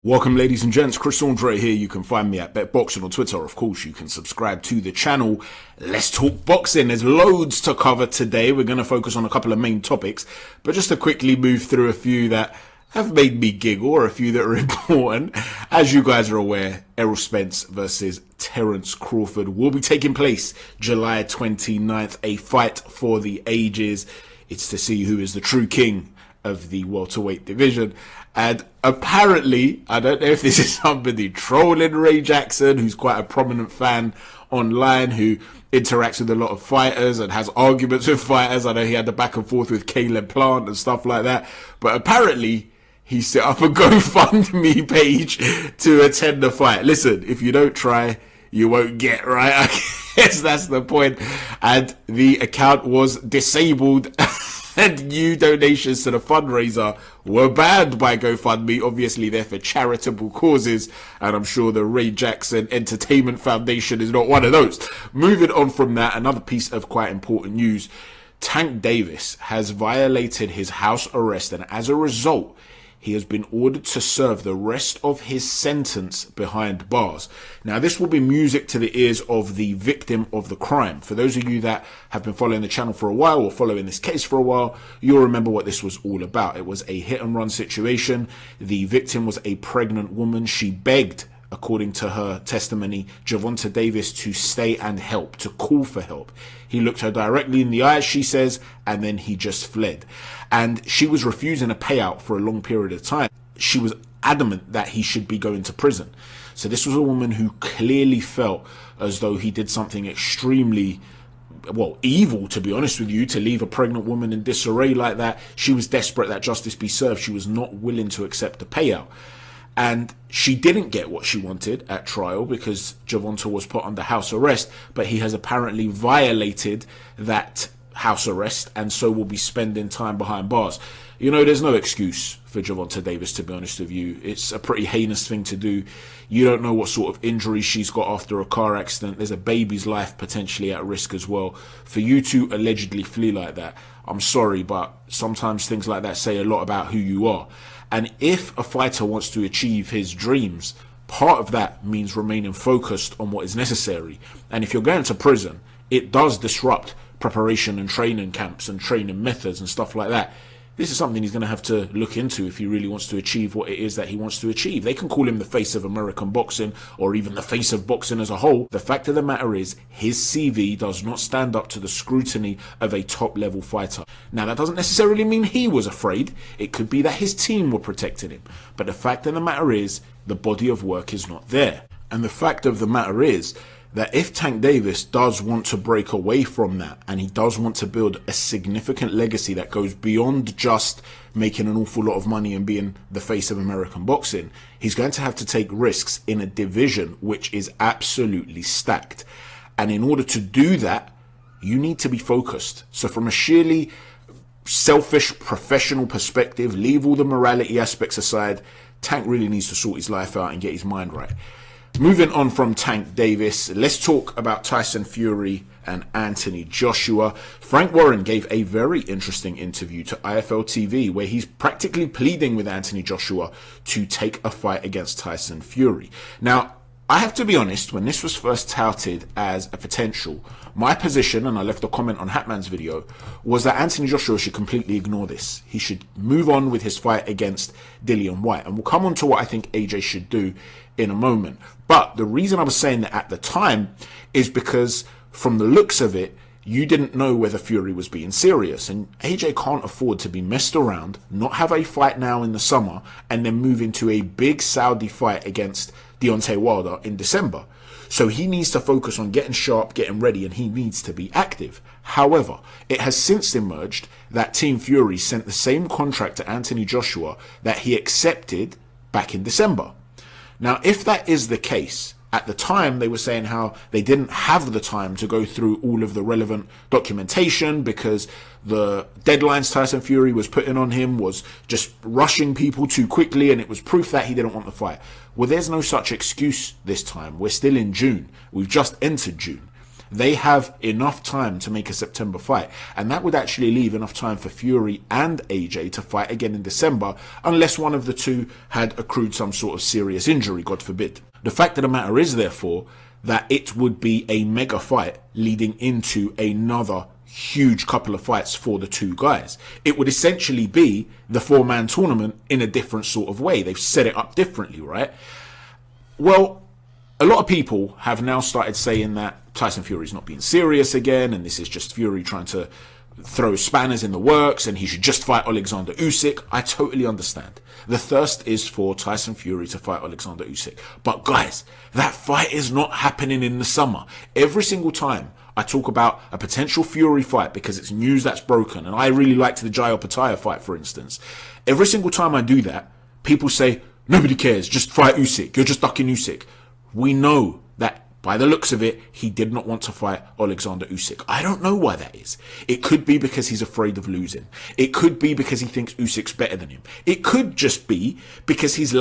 Welcome, ladies and gents. Chris Andre here. You can find me at BetBoxing on Twitter. Of course, you can subscribe to the channel. Let's talk boxing. There's loads to cover today. We're going to focus on a couple of main topics, but just to quickly move through a few that have made me giggle or a few that are important. As you guys are aware, Errol Spence versus Terence Crawford will be taking place July 29th, a fight for the ages. It's to see who is the true king of the welterweight division. And apparently, I don't know if this is somebody trolling Ray Jackson, who's quite a prominent fan online, who interacts with a lot of fighters and has arguments with fighters. I know he had the back and forth with Caleb Plant and stuff like that. But apparently, he set up a GoFundMe page to attend the fight. Listen, if you don't try, you won't get, right? I guess that's the point. And the account was disabled. And new donations to the fundraiser were banned by GoFundMe. Obviously, they're for charitable causes, and I'm sure the Ray Jackson Entertainment Foundation is not one of those. Moving on from that, another piece of quite important news. Tank Davis has violated his house arrest, and as a result, he has been ordered to serve the rest of his sentence behind bars. Now, this will be music to the ears of the victim of the crime. For those of you that have been following the channel for a while or following this case for a while, you'll remember what this was all about. It was a hit and run situation. The victim was a pregnant woman. She begged, according to her testimony, Gervonta Davis to stay and help, to call for help. He looked her directly in the eyes, she says, and then he just fled. And she was refusing a payout for a long period of time. She was adamant that he should be going to prison. So this was a woman who clearly felt as though he did something extremely, well, evil, to be honest with you, to leave a pregnant woman in disarray like that. She was desperate that justice be served. She was not willing to accept the payout. And she didn't get what she wanted at trial because Gervonta was put under house arrest, but he has apparently violated that house arrest and so will be spending time behind bars. You know, there's no excuse for Gervonta Davis, to be honest with you. It's a pretty heinous thing to do. You don't know what sort of injuries she's got after a car accident. There's a baby's life potentially at risk as well. For you to allegedly flee like that, I'm sorry, but sometimes things like that say a lot about who you are. And if a fighter wants to achieve his dreams, part of that means remaining focused on what is necessary. And if you're going to prison, it does disrupt preparation and training camps and training methods and stuff like that. This is something he's going to have to look into if he really wants to achieve what it is that he wants to achieve. They can call him the face of American boxing or even the face of boxing as a whole. The fact of the matter is his CV does not stand up to the scrutiny of a top-level fighter. Now, that doesn't necessarily mean he was afraid. It could be that his team were protecting him. But the fact of the matter is the body of work is not there. And the fact of the matter is that if Tank Davis does want to break away from that and he does want to build a significant legacy that goes beyond just making an awful lot of money and being the face of American boxing, he's going to have to take risks in a division which is absolutely stacked. And in order to do that, you need to be focused. So from a sheerly selfish professional perspective, leave all the morality aspects aside, Tank really needs to sort his life out and get his mind right. Moving on from Tank Davis, let's talk about Tyson Fury and Anthony Joshua. Frank Warren gave a very interesting interview to IFL TV where he's practically pleading with Anthony Joshua to take a fight against Tyson Fury. Now, I have to be honest, when this was first touted as a potential, my position, and I left a comment on Hatman's video, was that Anthony Joshua should completely ignore this. He should move on with his fight against Dillian Whyte. And we'll come on to what I think AJ should do in a moment. But the reason I was saying that at the time is because from the looks of it, you didn't know whether Fury was being serious. And AJ can't afford to be messed around, not have a fight now in the summer, and then move into a big Saudi fight against Deontay Wilder in December. So he needs to focus on getting sharp, getting ready, and he needs to be active. However, it has since emerged that Team Fury sent the same contract to Anthony Joshua that he accepted back in December. Now, if that is the case, at the time they were saying how they didn't have the time to go through all of the relevant documentation because the deadlines Tyson Fury was putting on him was just rushing people too quickly, and it was proof that he didn't want the fight. Well, there's no such excuse this time. We're still in June. We've just entered June. they have enough time to make a September fight. And that would actually leave enough time for Fury and AJ to fight again in December, unless one of the two had accrued some sort of serious injury, God forbid. The fact of the matter is, therefore, that it would be a mega fight leading into another huge couple of fights for the two guys. It would essentially be the 4-man tournament in a different sort of way. They've set it up differently, right? Well, a lot of people have now started saying that Tyson Fury's not being serious again, and this is just Fury trying to throw spanners in the works, and he should just fight Alexander Usyk. I totally understand. The thirst is for Tyson Fury to fight Alexander Usyk. But guys, that fight is not happening in the summer. Every single time I talk about a potential Fury fight, because it's news that's broken, and I really liked the Jai Opetaia fight, for instance. Every single time I do that, people say, nobody cares, just fight Usyk, you're just ducking Usyk. We know that by the looks of it, he did not want to fight Alexander Usyk. I don't know why that is. It could be because he's afraid of losing. It could be because he thinks Usyk's better than him. It could just be because he's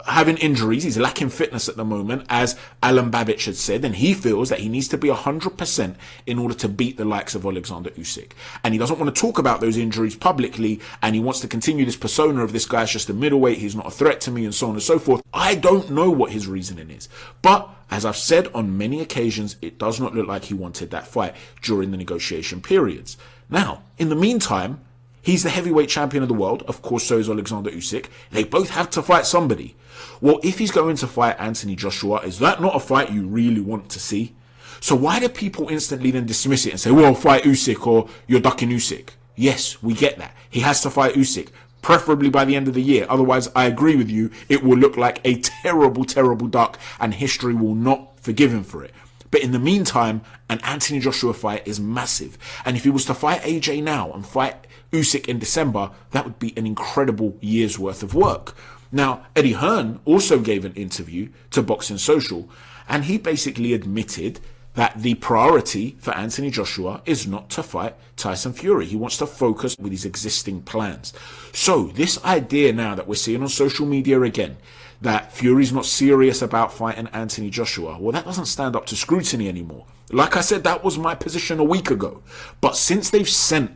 having injuries, he's lacking fitness at the moment, as Alan Babich had said, and he feels that he needs to be 100% in order to beat the likes of Alexander Usyk. And he doesn't want to talk about those injuries publicly, and he wants to continue this persona of this guy's just a middleweight, he's not a threat to me, and so on and so forth. I don't know what his reasoning is. But as I've said on many occasions, it does not look like he wanted that fight during the negotiation periods. Now, in the meantime, he's the heavyweight champion of the world. Of course, so is Alexander Usyk. They both have to fight somebody. Well, if he's going to fight Anthony Joshua, is that not a fight you really want to see? So why do people instantly then dismiss it and say, well, fight Usyk or you're ducking Usyk? Yes, we get that. He has to fight Usyk, preferably by the end of the year. Otherwise, I agree with you, it will look like a terrible, terrible duck, and history will not forgive him for it. But in the meantime, an Anthony Joshua fight is massive. And if he was to fight AJ now and fight Usyk in December, that would be an incredible year's worth of work. Now, Eddie Hearn also gave an interview to Boxing Social, and he basically admitted that the priority for Anthony Joshua is not to fight Tyson Fury. He wants to focus with his existing plans. So this idea now that we're seeing on social media again, that Fury's not serious about fighting Anthony Joshua, well, that doesn't stand up to scrutiny anymore. Like I said, that was my position a week ago. But since they've sent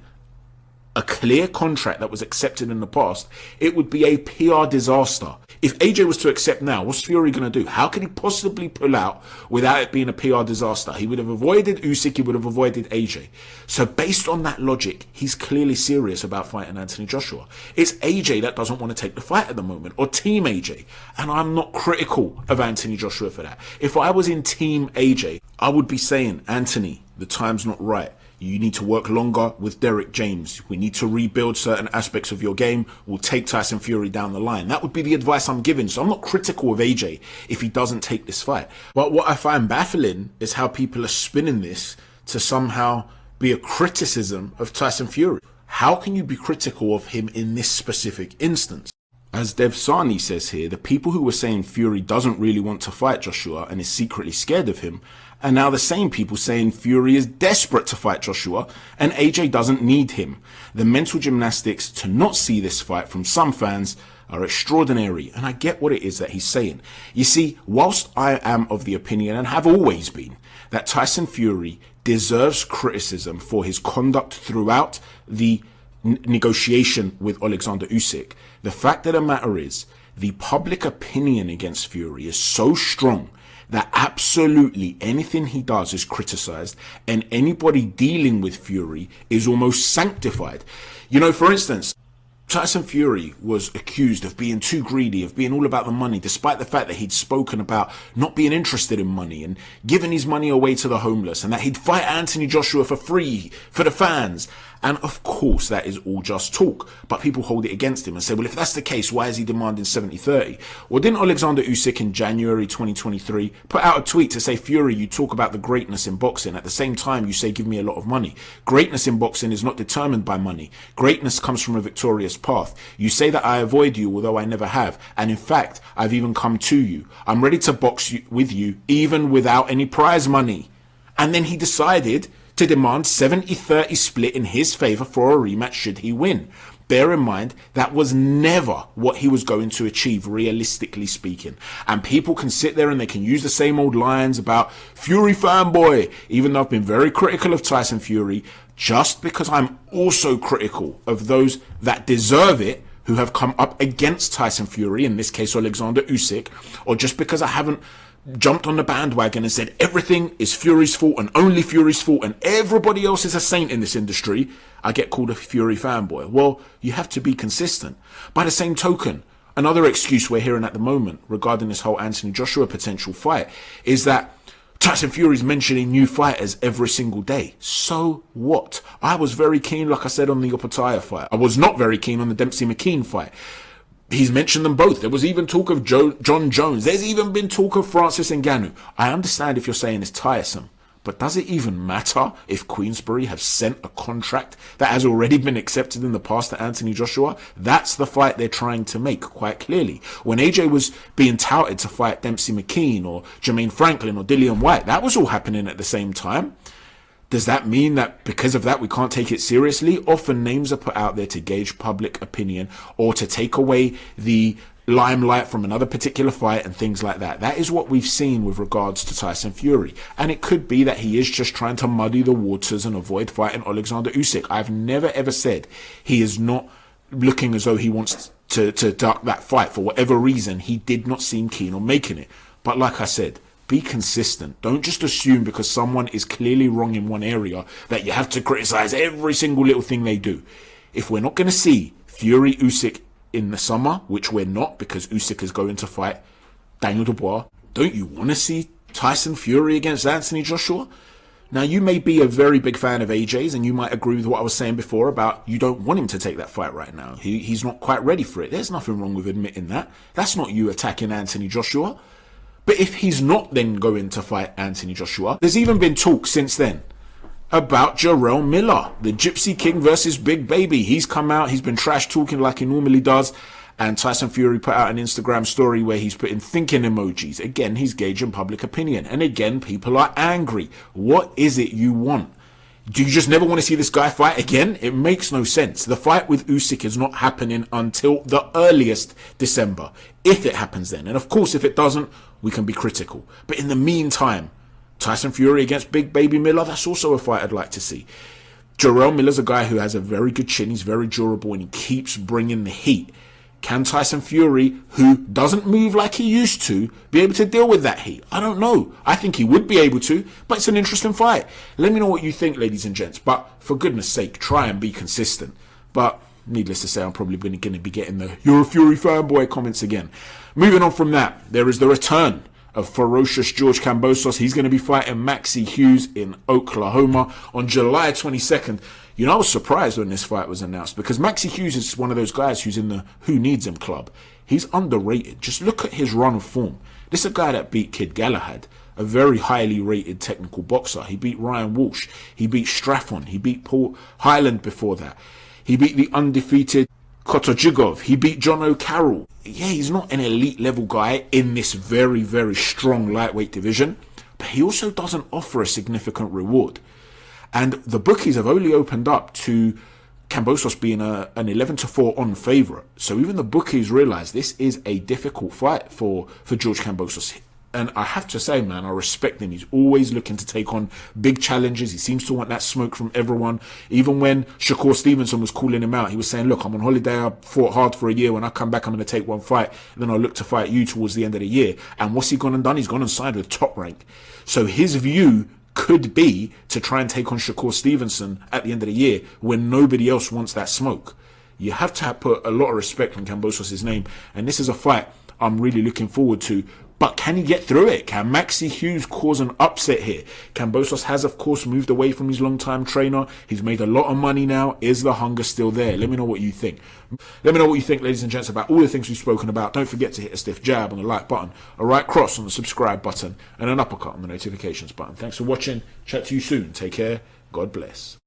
a clear contract that was accepted in the past, it would be a PR disaster. If AJ was to accept now, what's Fury going to do? How can he possibly pull out without it being a PR disaster? He would have avoided Usyk, he would have avoided AJ. So based on that logic, he's clearly serious about fighting Anthony Joshua. It's AJ that doesn't want to take the fight at the moment, or Team AJ. And I'm not critical of Anthony Joshua for that. If I was in Team AJ, I would be saying, Anthony, the time's not right. You need to work longer with Derek James. We need to rebuild certain aspects of your game. We'll take Tyson Fury down the line. That would be the advice I'm giving. So I'm not critical of AJ if he doesn't take this fight. But what I find baffling is how people are spinning this to somehow be a criticism of Tyson Fury. How can you be critical of him in this specific instance? As Dev Sani says here, the people who were saying Fury doesn't really want to fight Joshua and is secretly scared of him are now the same people saying Fury is desperate to fight Joshua and AJ doesn't need him. The mental gymnastics to not see this fight from some fans are extraordinary, and I get what it is that he's saying. You see, whilst I am of the opinion, and have always been, that Tyson Fury deserves criticism for his conduct throughout the negotiation with Alexander Usyk, the fact of the matter is, the public opinion against Fury is so strong that absolutely anything he does is criticized, and anybody dealing with Fury is almost sanctified. You know, for instance, Tyson Fury was accused of being too greedy, of being all about the money, despite the fact that he'd spoken about not being interested in money and giving his money away to the homeless, and that he'd fight Anthony Joshua for free, for the fans. And of course, that is all just talk. But people hold it against him and say, well, if that's the case, why is he demanding 70-30? Well, didn't Alexander Usyk in January 2023 put out a tweet to say, Fury, you talk about the greatness in boxing. At the same time, you say, give me a lot of money. Greatness in boxing is not determined by money. Greatness comes from a victorious path. You say that I avoid you, although I never have. And in fact, I've even come to you. I'm ready to box with you, even without any prize money. And then he decided to demand 70-30 split in his favour for a rematch should he win. Bear in mind, that was never what he was going to achieve, realistically speaking. And people can sit there and they can use the same old lines about Fury fanboy, even though I've been very critical of Tyson Fury, just because I'm also critical of those that deserve it, who have come up against Tyson Fury, in this case Alexander Usyk, or just because I haven't jumped on the bandwagon and said everything is Fury's fault and only Fury's fault and everybody else is a saint in this industry, I get called a Fury fanboy. Well, you have to be consistent. By the same token, another excuse we're hearing at the moment regarding this whole Anthony Joshua potential fight is that Tyson Fury's mentioning new fighters every single day. So what? I was very keen, like I said, on the Opataya fight. I was not very keen on the Dempsey-McKean fight. He's mentioned them both. There was even talk of John Jones. There's even been talk of Francis Ngannou. I understand if you're saying it's tiresome, but does it even matter if Queensberry have sent a contract that has already been accepted in the past to Anthony Joshua? That's the fight they're trying to make, quite clearly. When AJ was being touted to fight Dempsey-McKean or Jermaine Franklin or Dillian White, that was all happening at the same time. Does that mean that because of that we can't take it seriously? Often names are put out there to gauge public opinion or to take away the limelight from another particular fight and things like that. That is what we've seen with regards to Tyson Fury. And it could be that he is just trying to muddy the waters and avoid fighting Alexander Usyk. I've never ever said he is not looking as though he wants to duck that fight. For whatever reason, he did not seem keen on making it. But like I said, be consistent. Don't just assume because someone is clearly wrong in one area that you have to criticize every single little thing they do. If we're not going to see Fury Usyk in the summer, which we're not because Usyk is going to fight Daniel Dubois, don't you want to see Tyson Fury against Anthony Joshua? Now, you may be a very big fan of AJ's and you might agree with what I was saying before about you don't want him to take that fight right now. He's not quite ready for it. There's nothing wrong with admitting that. That's not you attacking Anthony Joshua. But if he's not then going to fight Anthony Joshua, there's even been talk since then about Jarrell Miller, the Gypsy King versus Big Baby. He's come out, he's been trash talking like he normally does, and Tyson Fury put out an Instagram story where he's putting thinking emojis. Again, he's gauging public opinion, and again, people are angry. What is it you want? Do you just never want to see this guy fight again? It makes no sense. The fight with Usyk is not happening until the earliest December, if it happens then. And of course, if it doesn't, we can be critical. But in the meantime, Tyson Fury against Big Baby Miller, that's also a fight I'd like to see. Jarrell Miller's a guy who has a very good chin, he's very durable, and he keeps bringing the heat. Can Tyson Fury, who doesn't move like he used to, be able to deal with that heat? I don't know. I think he would be able to, but it's an interesting fight. Let me know what you think, ladies and gents. But for goodness sake, try and be consistent. But needless to say, I'm probably going to be getting the "you're a Fury fanboy" comments again. Moving on from that, there is the return of ferocious George Kambosos. He's going to be fighting Maxi Hughes in Oklahoma on July 22nd. You know, I was surprised when this fight was announced because Maxi Hughes is one of those guys who's in the Who Needs Him club. He's underrated. Just look at his run of form. This is a guy that beat Kid Galahad, a very highly rated technical boxer. He beat Ryan Walsh. He beat Straffon. He beat Paul Highland before that. He beat the undefeated Kotojigov. He beat John O'Carroll. Yeah, he's not an elite level guy in this very, very strong lightweight division, but he also doesn't offer a significant reward. And the bookies have only opened up to Kambosos being an 11-4 on favourite. So even the bookies realise this is a difficult fight for George Kambosos. And I have to say, man, I respect him. He's always looking to take on big challenges. He seems to want that smoke from everyone. Even when Shakur Stevenson was calling him out, he was saying, look, I'm on holiday. I fought hard for a year. When I come back, I'm going to take one fight. And then I'll look to fight you towards the end of the year. And what's he gone and done? He's gone and signed with Top Rank. So his view could be to try and take on Shakur Stevenson at the end of the year when nobody else wants that smoke. You have to put a lot of respect on Kambosos' name. And this is a fight I'm really looking forward to. But can he get through it? Can Maxi Hughes cause an upset here? Kambosos has, of course, moved away from his long-time trainer. He's made a lot of money now. Is the hunger still there? Let me know what you think. Let me know what you think, ladies and gents, about all the things we've spoken about. Don't forget to hit a stiff jab on the like button, a right cross on the subscribe button, and an uppercut on the notifications button. Thanks for watching. Chat to you soon. Take care. God bless.